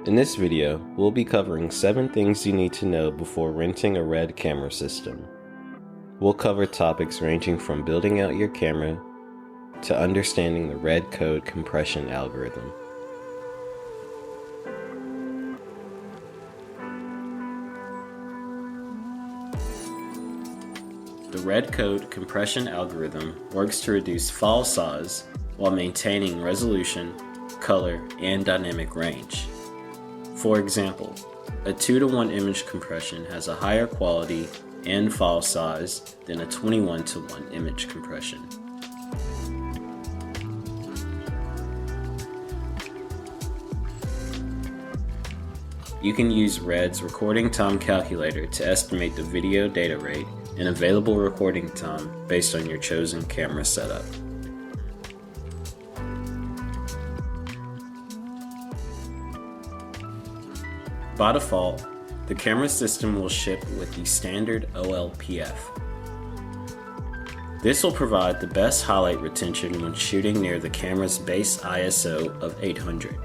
In this video, we'll be covering 7 things you need to know before renting a RED camera system. We'll cover topics ranging from building out your camera to understanding the RED code compression algorithm. The RED code compression algorithm works to reduce file size while maintaining resolution, color, and dynamic range. For example, a 2:1 image compression has a higher quality and file size than a 21:1 image compression. You can use RED's recording time calculator to estimate the video data rate and available recording time based on your chosen camera setup. By default, the camera system will ship with the standard OLPF. This will provide the best highlight retention when shooting near the camera's base ISO of 800.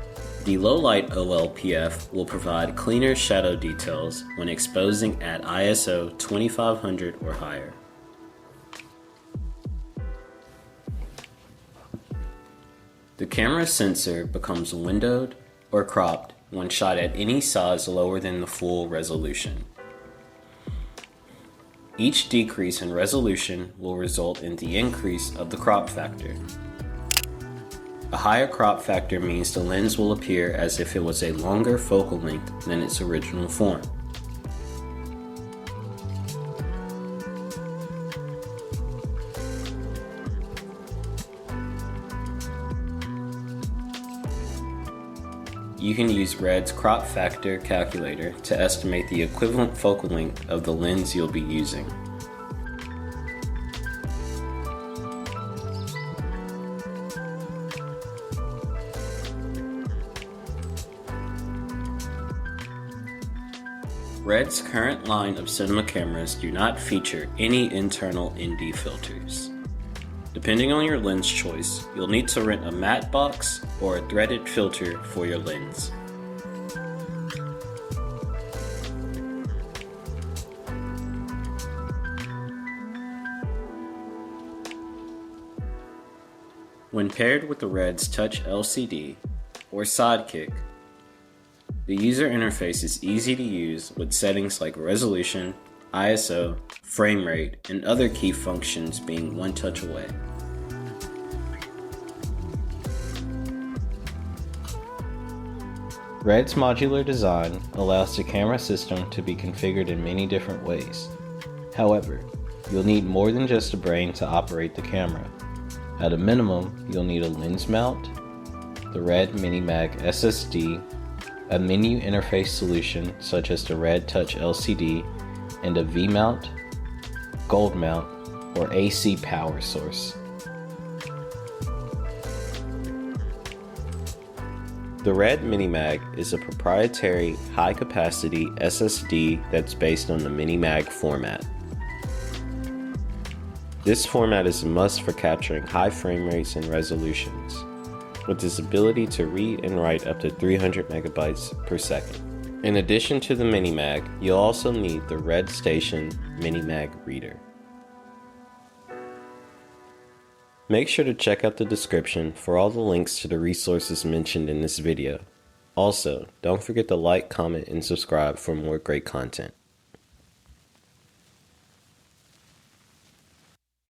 The low-light OLPF will provide cleaner shadow details when exposing at ISO 2500 or higher. The camera sensor becomes windowed or cropped when shot at any size lower than the full resolution. Each decrease in resolution will result in the increase of the crop factor. A higher crop factor means the lens will appear as if it was a longer focal length than its original form. You can use RED's crop factor calculator to estimate the equivalent focal length of the lens you'll be using. RED's current line of cinema cameras do not feature any internal ND filters. Depending on your lens choice, you'll need to rent a matte box or a threaded filter for your lens. When paired with the RED's Touch LCD or Sidekick, the user interface is easy to use with settings like resolution, ISO, frame rate, and other key functions being one touch away. RED's modular design allows the camera system to be configured in many different ways. However, you'll need more than just a brain to operate the camera. At a minimum, you'll need a lens mount, the RED MiniMag SSD, a menu interface solution such as the RED Touch LCD, and a V-mount, gold mount, or AC power source. The RED MiniMag is a proprietary high-capacity SSD that's based on the MiniMag format. This format is a must for capturing high frame rates and resolutions, with its ability to read and write up to 300 megabytes per second. In addition to the MiniMag, you'll also need the RED Station MiniMag reader. Make sure to check out the description for all the links to the resources mentioned in this video. Also, don't forget to like, comment, and subscribe for more great content.